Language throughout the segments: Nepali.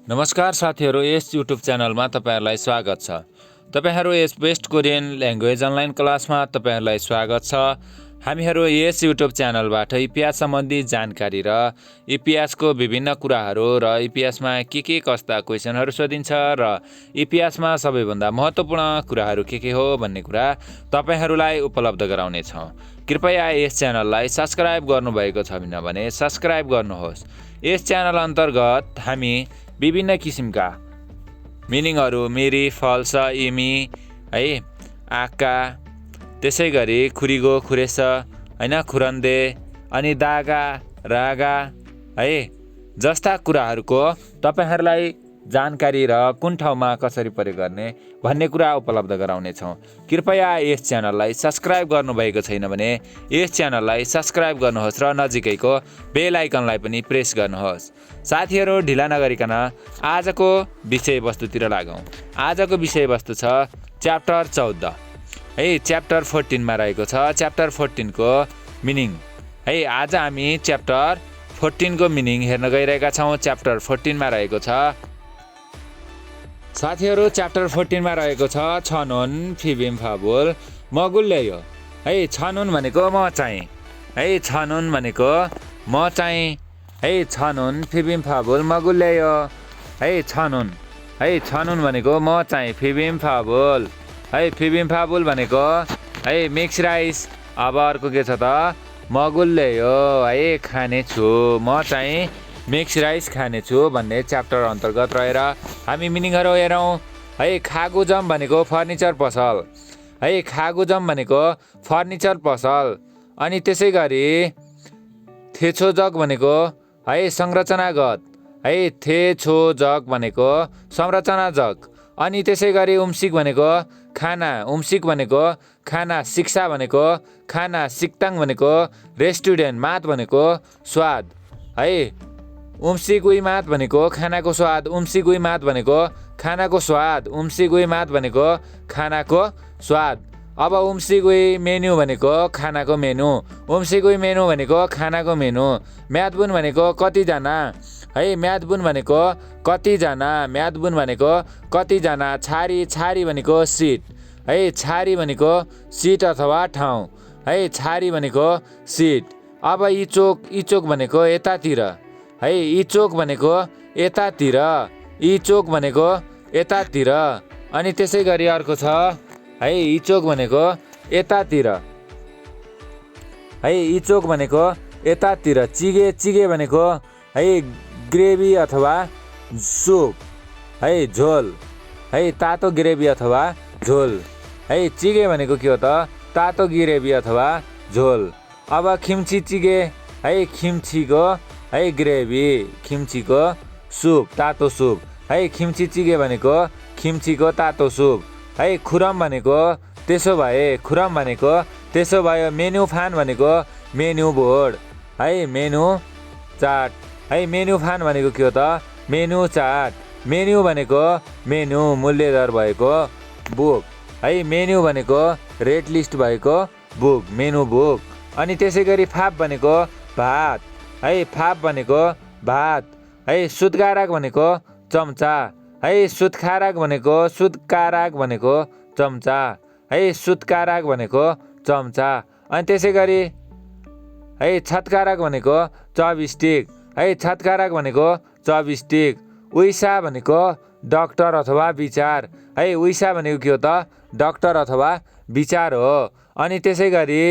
नमस्कार साथीहरू, यस युट्युब च्यानलमा तपाईहरुलाई स्वागत छ। तपाईहरु यस बेस्ट कोरियन ल्याङ्ग्वेज अनलाइन क्लासमा तपाईहरुलाई स्वागत छ। हामीहरु यस युट्युब च्यानलबाट इपिएस सम्बन्धी जानकारी र इपिएस को विभिन्न कुराहरू र इपिएस मा के कस्ता क्वेशनहरू सोधिन्छ र इपिएस मा सबैभन्दा महत्त्वपूर्ण कुराहरू के हो भन्ने कुरा तपाईहरुलाई उपलब्ध गराउने छौं। कृपया यस च्यानललाई सब्स्क्राइब गर्नुभएको छ भने सब्स्क्राइब गर्नुहोस्। यस च्यानल अन्तर्गत हामी विभिन्न किसिमका मिनिङहरू मिरी, फल्स, इमी, है, आका, त्यसैगरी खुरीगो, खुरेस, हैन, खुरन्दे, अनि दागा, रागा, है, जस्ता कुराहरूको तपाईहरुलाई जानकारी र कुन ठाउँमा कसरी प्रयोग गर्ने भन्ने कुरा उपलब्ध गराउने छौं। कृपया यस च्यानललाई सब्स्क्राइब गर्नुभएको छैन भने यस च्यानललाई सब्स्क्राइब गर्नुहोस् र नजिकैको बेल आइकनलाई पनि प्रेस गर्नुहोस्। साथीहरू, ढिला नगरिकन आजको विषयवस्तुतिर लागौं। आजको विषयवस्तु छ च्याप्टर 14, है, च्याप्टर 14 मा रहेको छ च्याप्टर 14 को मिनिङ, है। आज हामी च्याप्टर 14 को मिनिङ हेर्न गइरहेका छौं। च्याप्टर 14 मा रहेको छ साथीहरू, च्याप्टर 14 मा रहेको छ छनुन बिबिम्पाबुल 먹을래요, है। छनुन भनेको म चाहिँ, है, छनुन भनेको म चाहिँ, है, छनुन बिबिम्पाबुल 먹을래요, है, छनुन, है, छनुन भनेको म चाहिँ बिबिम्पाबुल, है, बिबिम्पाबुल भनेको, है, मिक्स राइस। अब अर्को के छ त 먹을래요, है, खाने छु, म चाहिँ मिक्स राइस खाने छु भन्ने च्याप्टर अन्तर्गत रहेर हामी मिनिङहरू हेरौँ, है। खागुजम भनेको फर्निचर पसल, है, खागुजम भनेको फर्निचर पसल। अनि त्यसैगरी थेछोजक भनेको, है, संरचनागत, है, थेछोजक भनेको संरचनाजक। अनि त्यसैगरी उम्सिक भनेको खाना, उम्सिक भनेको खाना, शिक्षा भनेको खाना, सिक्ताङ भनेको रेस्टुरेन्ट, मात भनेको स्वाद, है। उम्सिगुई मात भनेको खानाको स्वाद, उम्सिगुई मात भनेको खानाको स्वाद, उम्सिगुई मात भनेको खानाको स्वाद। अब उम्सिगुई मेन्यु भनेको खानाको मेनु, उम्सिगुई मेनु भनेको खानाको मेनु। म्यादबुन भनेको कतिजना, है, म्यादबुन भनेको कतिजना, म्यादबुन भनेको कतिजना। छारी, छारी भनेको सिट, है, छारी भनेको सिट अथवा ठाउँ, है, छारी भनेको सिट। अब इचोक, इचोक भनेको यतातिर, है, इचोक भनेको यतातिर, इचोक भनेको यतातिर। अनि त्यसैगरी अर्को छ, है, इचोक भनेको यतातिर, है, इचोक भनेको यतातिर। चिगे, चिगे भनेको, है, ग्रेभी अथवा सुप, है, झोल, है, तातो ग्रेभी अथवा झोल, है। चिगे भनेको के हो त तातो ग्रेभी अथवा झोल। अब खिम्ची चिगे, है, खिम्चीको, है, ग्रेभी, खिम्चीको सुप, तातो सुप, है। खिम्ची चिगे भनेको खिम्चीको तातो सुप, है। खुरम भनेको त्यसो भए, खुरम भनेको त्यसो भयो। मेन्यु फान भनेको मेन्यु बोर्ड, है, मेन्यु चार्ट, है। मेन्यु फान भनेको के हो त मेन्यु चार्ट। मेन्यु भनेको मेन्यु, मूल्य दर भएको बुक, है। मेन्यु भनेको रेट लिस्ट भएको बुक, मेनु बुक। अनि त्यसैगरी फाप भनेको भात, है, फाप भनेको भात, है। सुत्काराक भनेको चम्चा, है, सुत्खाराक भनेको, सुत्काराक भनेको चम्चा, है, सुत्काराक भनेको चम्चा। अनि त्यसैगरी, है, छत्काराक भनेको चपस्टिक, है, छत्काराक भनेको चपस्टिक। उइसा भनेको डाक्टर अथवा विचार, है, उइसा भनेको के हो त डाक्टर अथवा विचार हो। अनि त्यसैगरी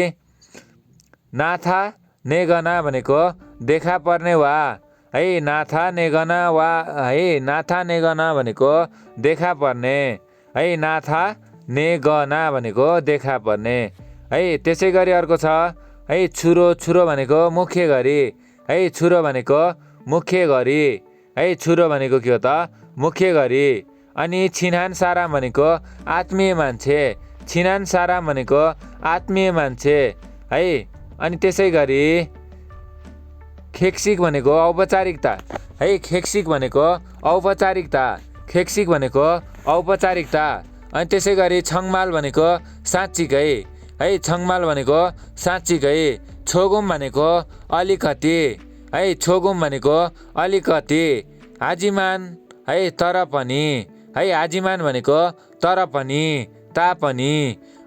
नाथा नेगना भनेको देखा पर्ने वा, है, नाथा नेगना वा, है, नाथा नेगना भनेको देखा पर्ने, है, नाथा नेगना भनेको देखा पर्ने, है। त्यसैगरी अर्को छ, है, छुरो, छुरो भनेको मुख्य गरी, है, छुरो भनेको मुख्य गरी, है, छुरो भनेको के हो त मुख्य गरी। अनि छिनान साराम भनेको आत्मीय मान्छे, छिनान साराम भनेको आत्मीय मान्छे, है। अनि त्यसैगरी खेक्सिक भनेको औपचारिकता, है, खेक्सिक भनेको औपचारिकता, खेक्सिक भनेको औपचारिकता। अनि त्यसैगरी छङमाल भनेको साँच्चीकै, है, छङमाल भनेको साँच्चीकै। छोगुम भनेको अलिकति, है, छोगुम भनेको अलिकति। हाजिमान, है तर पनि है आजिमान भनेको तर पनि तापनि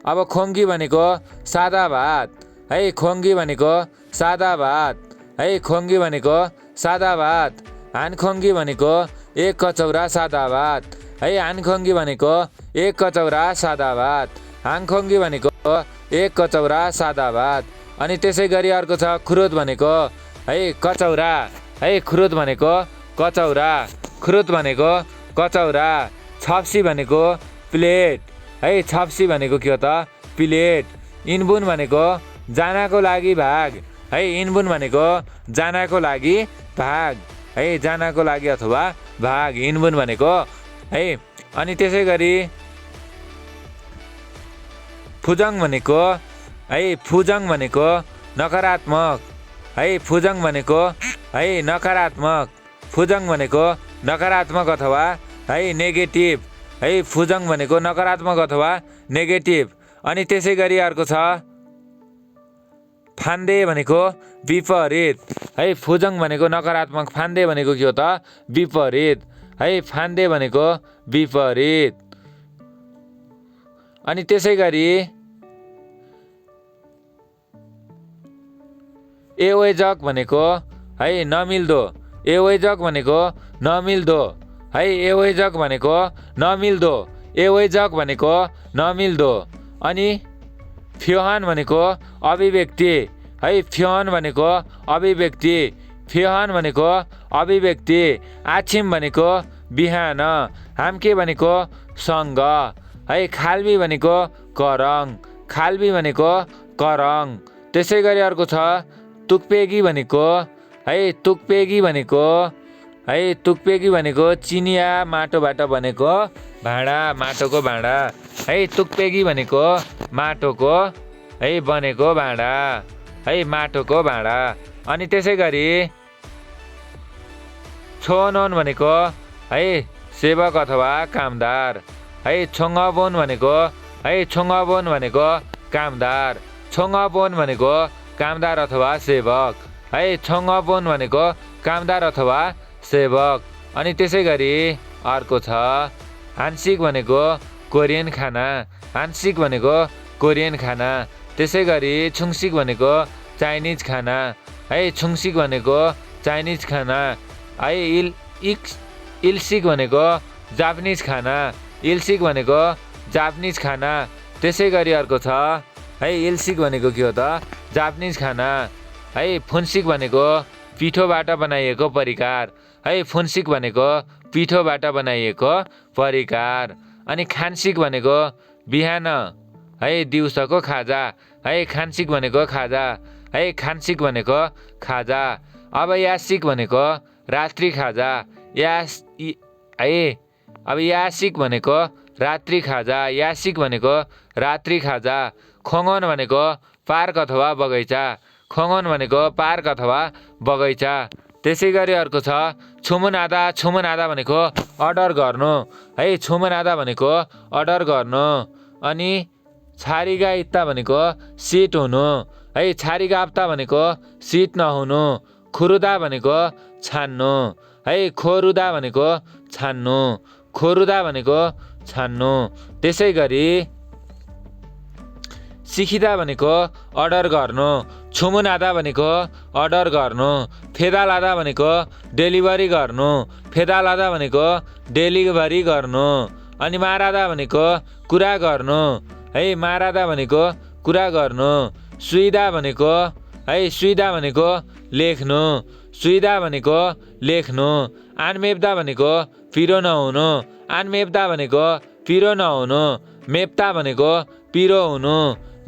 अब खोङ्गी भनेको सादा भात है खोङ्गी भनेको सादा भात है खोङ्गी भनेको सादा भात हानखोङ्गी भनेको एक कचौरा सादा भात है हानखोङ्गी भनेको एक कचौरा सादा भात हाङखोङ्गी भनेको एक कचौरा सादा भात अनि त्यसै गरी अर्को छ खुरुद भनेको है कचौरा है खुरुद भनेको कचौरा खुरुद भनेको कचौरा छप्सी भनेको प्लेट है छप्सी भनेको के हो त प्लेट इनबुन भनेको जानको लागि भाग है इनबुन भनेको जानको लागि भाग है जानको लागि अथवा भाग इनबुन भनेको है अनि त्यसै गरी फुजङ भनेको है फुजङ भनेको नकारात्मक है फुजङ भनेको है नकारात्मक फुजङ भनेको नकारात्मक अथवा है नेगेटिभ है फुजङ भनेको नकारात्मक अथवा नेगेटिभ अनि त्यसै गरी अर्को छ फान्दे भनेको विपरीत है फुजङ भनेको नकारात्मक फान्दे भनेको के हो त विपरीत है फान्दे भनेको विपरीत अनि त्यसै गरी एवैजक भनेको है नमिल्दो एवैजक भनेको नमिल्दो है एवैजक भनेको नमिल्दो एवैजक भनेको नमिल्दो अनि फ्योहन भनेको अभिव्यक्ति है फ्योहन भनेको अभिव्यक्ति फ्योहन भनेको अभिव्यक्ति आछिम भनेको बिहान हाम्के भनेको सँग है खाल्बी भनेको करङ खाल्बी भनेको करङ त्यसै गरी अर्को छ तुकपेगी भनेको है तुकपेगी भनेको है तुकपेगी भनेको चिनिया माटोबाट बनेको भाँडा माटोको भाँडा है तुकपेगी भनेको माटोको है बनेको भाँडा है माटोको भाँडा अनि त्यसै गरी छोनोन भनेको है सेवक अथवा कामदार है छोङ्गबोन भनेको है छोङ्गबोन भनेको कामदार छोङ्गबोन भनेको कामदार अथवा सेवक है छोङ्गबोन भनेको कामदार अथवा सेवक अनि त्यसै गरी अर्को छ हान्सिक भनेको कोरियन खाना हान्सिक भनेको कोरियन खाना त्यसै गरी छुङसिक भनेको चाइनिज खाना है छुङसिक भनेको चाइनिज खाना है इल्सिक भनेको जापानिज खाना इल्सिक भनेको जापानिज खाना त्यसै गरी अर्को छ है इल्सिक भनेको के हो त जापानिज खाना है फुन्सिक भनेको पिठोबाट बनाइएको परिकार है फुन्सिक भनेको पिठोबाट बनाइएको परिकार अनि खान्सिक भनेको बिहान है दिउँसोको खाजा है खान्सिक भनेको खाजा है खान्सिक भनेको खाजा अब यासिक भनेको रात्रि खाजा अब यासिक भनेको रात्रि खाजा यासिक भनेको रात्रि खाजा खोङ्गन भनेको पार्क अथवा बगैँचा खोङ्गन भनेको पार्क अथवा बगैँचा त्यसै गरी अर्को छ छुमुनादा छुमुनादा भनेको अर्डर गर्नु है छुमुनादा भनेको अर्डर गर्नु अनि छारिगा इत्ता भनेको सिट हुनु है छारिगा आप्ता भनेको सिट नहुनु खुरुदा भनेको छान्नु है खोरुदा भनेको छान्नु खोरुदा भनेको छान्नु त्यसै गरी सिखिदा भनेको अर्डर गर्नु छुमुनादा भनेको अर्डर गर्नु फेदालादा भनेको डेलिभरी गर्नु फेदालादा भनेको डेलिभरी गर्नु अनि मारादा भनेको कुरा गर्नु है मारादा भनेको कुरा गर्नु सुइदा भनेको है सुइदा भनेको लेख्नु सुइदा भनेको लेख्नु आनमेप्दा भनेको पिरो नहुनु आनमेप्दा भनेको पिरो नहुनु मेप्ता भनेको पिरो हुनु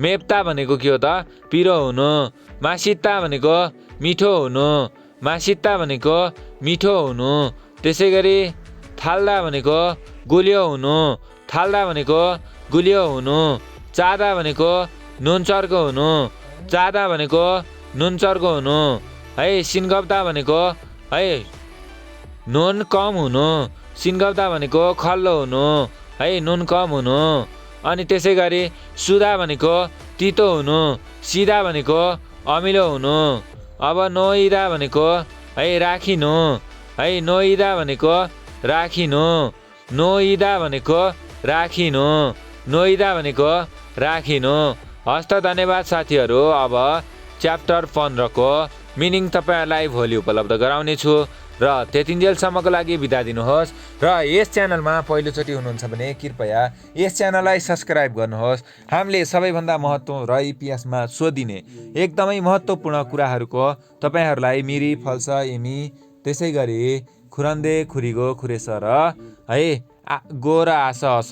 मेप्ता भनेको के हो त पिरो हुनु मासित्ता भनेको मिठो हुनु मासित्ता भनेको मिठो हुनु त्यसै गरी थाल्दा भनेको गुलियो हुनु थाल्दा भनेको गुलियो हुनु चादा भनेको नुन चर्को हुनु चादा भनेको नुन चर्को हुनु है सिन्गप्ता भनेको है नुन कम हुनु सिन्गप्ता भनेको खल्लो हुनु है नुन कम हुनु अनि त्यसै गरी सुदा भनेको तितो हुनु सिधा भनेको अमिलो हुनु अब नोइदा भनेको है राखिनु है नोइदा भनेको राखिनु, नोइदा भनेको राखिनु, नोइदा भनेको राखिनु। हस् त धन्यवाद साथीहरू। अब च्याप्टर 15 को मिनिङ तपाईँहरूलाई भोलि उपलब्ध गराउने छु र त्यतिन्जेलसम्मको लागि बिदा दिनुहोस्। र यस च्यानलमा पहिलोचोटि हुनुहुन्छ भने कृपया यस च्यानललाई सब्सक्राइब गर्नुहोस्। हामीले सबैभन्दा महत्त्व र इतिहासमा सोधिने एकदमै महत्त्वपूर्ण कुराहरूको तपाईँहरूलाई मिरी फल्स एमी त्यसै गरी खुरन्दे खुरिगो खुरेस र गो र आस हस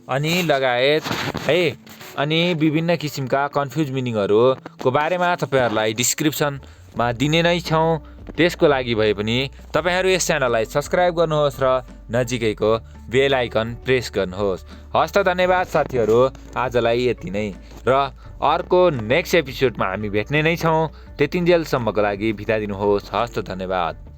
अनि लगायत अनि विभिन्न किसिमका कन्फ्युज मिनिङहरूको बारेमा तपाईँहरूलाई डिस्क्रिप्सनमा दिने नै छौँ। त्यसको लागि भए पनि तपाईँहरू यस च्यानललाई सब्सक्राइब गर्नुहोस् र नजिकैको बेल आइकन प्रेस गर्नुहोस्। हस् त धन्यवाद साथीहरू, आजलाई यति नै र अर्को नेक्स्ट एपिसोडमा हामी भेट्ने नै छौँ। त्यतिन्जेलसम्मको लागि बिदा दिनुहोस्। हस् त धन्यवाद।